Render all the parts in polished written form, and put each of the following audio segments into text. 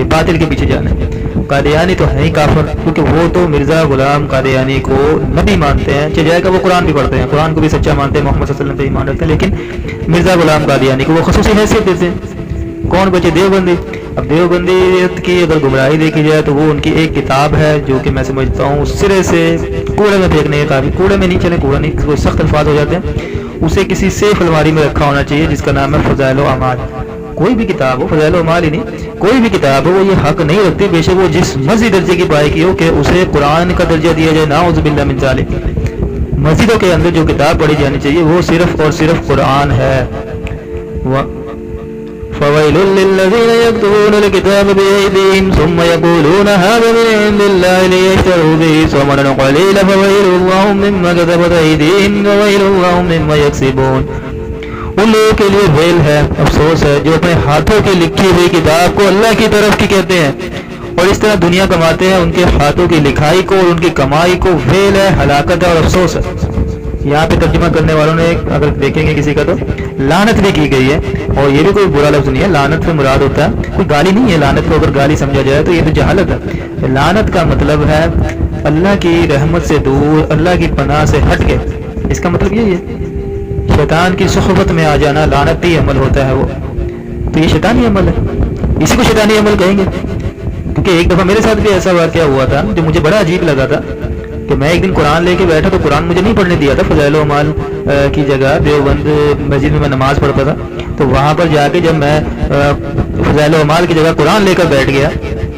یہ باطل کے پیچھے جانا ہے۔ قادیانی تو ہے ہی کافر، کیونکہ وہ تو مرزا غلام قادیانی کو نبی مانتے ہیں، چہ جائے گا وہ قرآن بھی پڑھتے ہیں، قرآن کو بھی سچا مانتے ہیں، محمد صلی اللہ علیہ وسلم پہ ایمان رکھتے ہیں، لیکن مرزا غلام قادیانی کو وہ خصوصی حیثیت دیتے ہیں۔ کون بچے؟ دیوبندی۔ اب دیوبندیت کی اگر گمراہی دیکھی جائے تو وہ ان کی ایک کتاب ہے جو کہ میں سمجھتا ہوں سرے سے کوڑے میں پھینکنے کے قابل، کوڑے میں نہیں چلے، کوڑا نہیں، کوئی سخت الفاظ ہو جاتے ہیں، اسے کسی سیف الماری میں رکھا ہونا چاہیے جس کا نام ہے فضائل و اعمال۔ کوئی بھی کتاب ہو، فضائل و اعمال ہی نہیں، کوئی بھی کتاب ہو، وہ یہ حق نہیں رکھتی بے شک وہ جس مرضی درجے کی پائے کی ہو کہ اسے قرآن کا درجہ دیا جائے، نعوذ باللہ من ذالک۔ مسجدوں کے اندر جو کتاب پڑھی جانی چاہیے وہ صرف اور صرف قرآن ہے۔ فَوَيْلٌ لِّلَّذِينَ يَكْتُبُونَ الْكِتَابَ بِأَيْدِيهِمْ ثُمَّ يَقُولُونَ هَٰذَا مِنْ عِندِ اللَّهِ لِيَشْتَرُوا بِهِ ثَمَنًا قَلِيلًا فَوَيْلٌ لَّهُم مِّمَّا كَتَبَتْ أَيْدِيهِمْ وَوَيْلٌ لَّهُم مِّمَّا يَكْسِبُونَ۔ ان لوگوں کے لیے ویل ہے، افسوس ہے، جو اپنے ہاتھوں کی لکھی ہوئی کتاب کو اللہ کی طرف کی کہتے ہیں اور اس طرح دنیا کماتے ہیں، ان کے ہاتھوں کی لکھائی کو اور ان کی کمائی کو ویل ہے، ہلاکت ہے اور افسوس ہے۔ یہاں پہ ترجمہ کرنے والوں نے اگر دیکھیں گے کسی کا تو لعنت بھی کی گئی ہے، اور یہ بھی کوئی برا لفظ نہیں ہے، لعنت سے مراد ہوتا ہے کوئی گالی نہیں ہے، لعنت کو اگر گالی سمجھا جائے تو یہ تو جہالت ہے۔ لعنت کا مطلب ہے اللہ کی رحمت سے دور، اللہ کی پناہ سے ہٹ کے، اس کا مطلب یہی ہے۔ شیطان کی صحبت میں آ جانا لعنتی عمل ہوتا ہے، وہ تو یہ شیطانی عمل ہے، اسی کو شیطانی عمل کہیں گے۔ کیونکہ ایک دفعہ میرے ساتھ بھی ایسا واقعہ ہوا تھا جو مجھے بڑا عجیب لگا تھا کہ میں ایک دن قرآن لے کے بیٹھا تو قرآن مجھے نہیں پڑھنے دیا تھا، فضائل و اعمال کی جگہ دیوبند مسجد میں نماز پڑھتا تھا، تو وہاں پر جا کے جب میں فضائل و اعمال کی جگہ قرآن لے کر بیٹھ گیا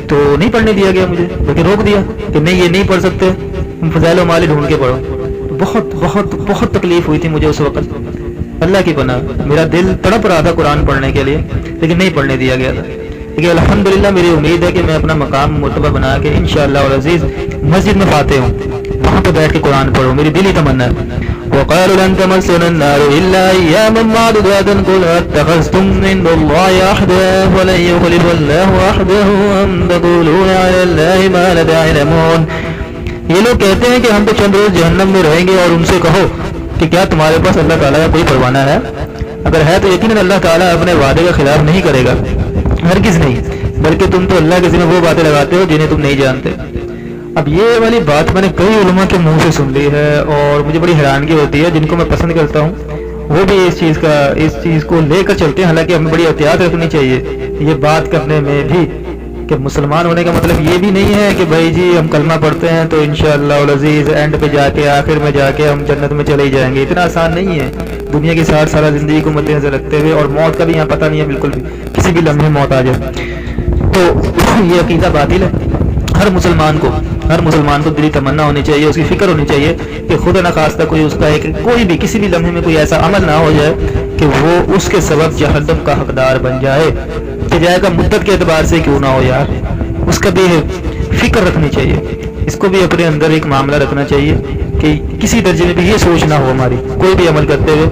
تو نہیں پڑھنے دیا گیا مجھے، بلکہ روک دیا کہ نہیں یہ نہیں پڑھ سکتے، تم فضائل و اعمال ڈھونڈ کے پڑھو۔ بہت بہت بہت تکلیف ہوئی تھی مجھے اس وقت، اللہ کی پناہ میرا دل تڑپ رہا تھا قرآن پڑھنے کے لیے، لیکن نہیں پڑھنے دیا گیا تھا۔ لیکن الحمدللہ میری امید ہے کہ میں اپنا مقام مرتبہ بنا کے انشاءاللہ العزیز مسجد میں فاتح ہوں، وہاں پہ بیٹھ کے قرآن پڑھوں، میری دلی تمنا ہے۔ وقالوا لن تمسنا النار الا اياما معدودات قل اتخذتم عند الله عهدا فلن يخلف الله عهده ام تقولون على الله ما لا تعلمون۔ یہ لوگ کہتے ہیں کہ ہم تو چند روز جہنم میں رہیں گے، اور ان سے کہو کہ کیا تمہارے پاس اللہ تعالیٰ کا کوئی پروانہ ہے؟ اگر ہے تو یقیناً اللہ تعالیٰ اپنے وعدے کا خلاف نہیں کرے گا، ہرگز نہیں، بلکہ تم تو اللہ کے ذمہ وہ باتیں لگاتے ہو جنہیں تم نہیں جانتے۔ اب یہ والی بات میں نے کئی علماء کے منہ سے سن لی ہے اور مجھے بڑی حیرانگی ہوتی ہے، جن کو میں پسند کرتا ہوں وہ بھی اس چیز کو لے کر چلتے ہیں، حالانکہ ہمیں بڑی احتیاط رکھنی چاہیے یہ بات کرنے میں بھی، کہ مسلمان ہونے کا مطلب یہ بھی نہیں ہے کہ بھائی جی ہم کلمہ پڑھتے ہیں تو انشاءاللہ العزیز اینڈ پہ جا کے آخر میں جا کے ہم جنت میں چلے ہی جائیں گے۔ اتنا آسان نہیں ہے، دنیا کی 60 سالہ زندگی کو مد نظر رکھتے ہوئے، اور موت کا بھی یہاں پتہ نہیں ہے بالکل بھی، کسی بھی لمحے موت آ جائے، تو یہ عقیدہ باطل ہے۔ ہر مسلمان کو دلی تمنا ہونی چاہیے، اس کی فکر ہونی چاہیے کہ خدا نخواستہ کوئی اس کا کوئی بھی کسی بھی لمحے میں کوئی ایسا عمل نہ ہو جائے کہ وہ اس کے سبب جہنم کا حقدار بن جائے، کہ جائے گا مدت کے اعتبار سے کیوں نہ ہو یار، اس کا بھی فکر رکھنی چاہیے، اس کو بھی اپنے اندر ایک معاملہ رکھنا چاہیے کہ کسی درجے میں بھی یہ سوچ نہ ہو ہماری کوئی بھی عمل کرتے ہوئے،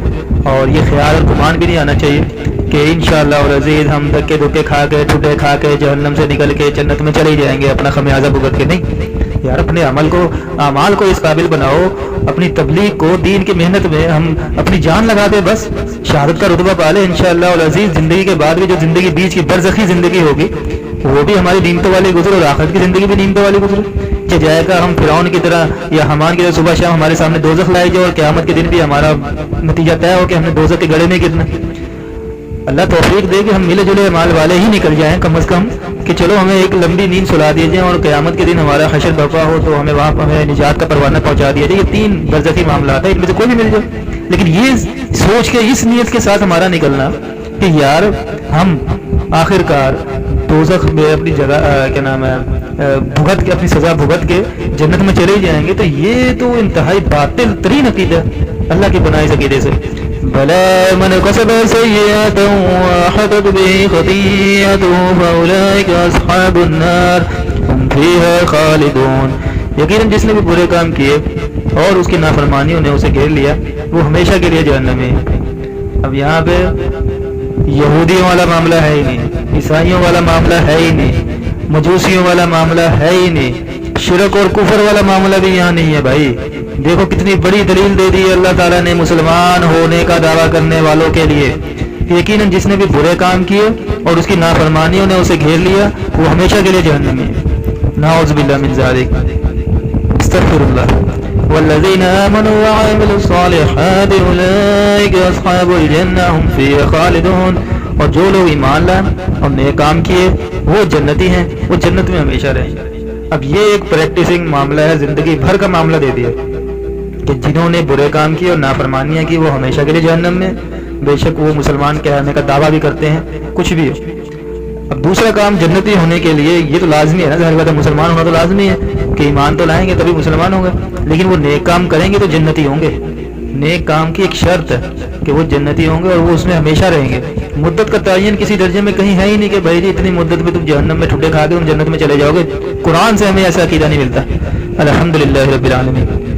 اور یہ خیال اور گمان بھی نہیں آنا چاہیے کہ انشاءاللہ العزیز ہم دھکے دھکے کھا کے ٹھٹے کھا کے جہنم سے نکل کے جنت میں چلے جائیں گے اپنا خمیازہ بھگت کے۔ نہیں یار، اپنے اعمال کو اس قابل بناؤ، اپنی تبلیغ کو، دین کی محنت میں ہم اپنی جان لگا دیں، بس شہادت کا رتبہ پالے انشاءاللہ العزیز۔ زندگی کے بعد بھی جو زندگی بیچ کی برزخی زندگی ہوگی وہ بھی ہماری نیمتوں والی گزرے، اور آخرت کی زندگی بھی نیمتوں والی گزرے، کہ جائے گا ہم فرعون کی طرح یا حمان کی طرح صبح شام ہمارے سامنے دوزخ لائے جائے، اور قیامت کے دن بھی ہمارا نتیجہ طے ہو کہ ہم نے دوزخ کے گڑھے میں گرنا۔ اللہ توفیق دے کہ ہم ملے جلے اعمال والے ہی نکل جائیں کم از کم، کہ چلو ہمیں ایک لمبی نیند سلا دی جائے اور قیامت کے دن ہمارا حشر برپا ہو تو ہمیں وہاں ہمیں نجات کا پروانہ پہنچا دیا جائے۔ یہ 3 برزخی معاملات ہیں، ان میں سے کوئی بھی مل جائے، لیکن یہ سوچ کے اس نیت کے ساتھ ہمارا نکلنا کہ یار ہم آخر کار دوزخ میں اپنی جگہ کیا نام ہے بھگت کے، اپنی سزا بھگت کے جنت میں چلے جائیں گے، تو یہ تو انتہائی باطل ترین عقیدہ اللہ کی بنائی اس عقیدے سے۔ بلا من کسب سیئات وحطت به خطیئته فاولئک اصحاب النار هم فیها خالدون۔ یقیناً جس نے بھی برے کام کیے اور اس کی نافرمانیوں نے اسے گھیر لیا، وہ ہمیشہ کے لیے جہنم میں۔ اب یہاں پہ یہودیوں والا معاملہ ہے ہی نہیں، عیسائیوں والا معاملہ ہے ہی نہیں، مجوسیوں والا معاملہ ہے ہی نہیں، شرک اور کفر والا معاملہ بھی یہاں نہیں ہے۔ بھائی دیکھو کتنی بڑی دلیل دے دی اللہ تعالیٰ نے مسلمان ہونے کا دعویٰ کرنے والوں کے لیے کہ یقیناً جس نے بھی برے کام کیے اور اس کی نافرمانیوں نے اسے گھیر لیا وہ ہمیشہ کے لیے جہنم میں ہے۔ نعوذ باللہ من ذالک، استغفر اللہ۔ والذین آمنوا وعملوا الصالحات اولئک اصحاب الجنہ هم فیہا خالدون، اور جو لوگ ایمان لائے اور نیک کام کیے وہ جنتی ہیں، وہ جنت میں ہمیشہ رہیں۔ اب یہ ایک پریکٹسنگ معاملہ ہے، زندگی بھر کا معاملہ دے دیا کہ جنہوں نے برے کام کیے اور نافرمانیاں کی وہ ہمیشہ کے لیے جہنم میں، بے شک وہ مسلمان کہنے کا دعویٰ بھی کرتے ہیں، کچھ بھی ہو۔ اب دوسرا کام جنتی ہونے کے لیے یہ تو لازمی ہے نا، ظاہر بات ہے مسلمان ہونا تو لازمی ہے کہ ایمان تو لائیں گے تبھی مسلمان ہوں گے، لیکن وہ نیک کام کریں گے تو جنتی ہوں گے۔ نیک کام کی ایک شرط ہے کہ وہ جنتی ہوں گے اور وہ اس میں ہمیشہ رہیں گے۔ مدت کا تعین کسی درجے میں کہیں ہے ہی نہیں کہ بھائی جی اتنی مدت میں تم جہنم میں ٹھڈے کھا کے تم جنت میں چلے جاؤ گے، قرآن سے ہمیں ایسا عقیدہ نہیں ملتا۔ الحمدللہ رب العالمین۔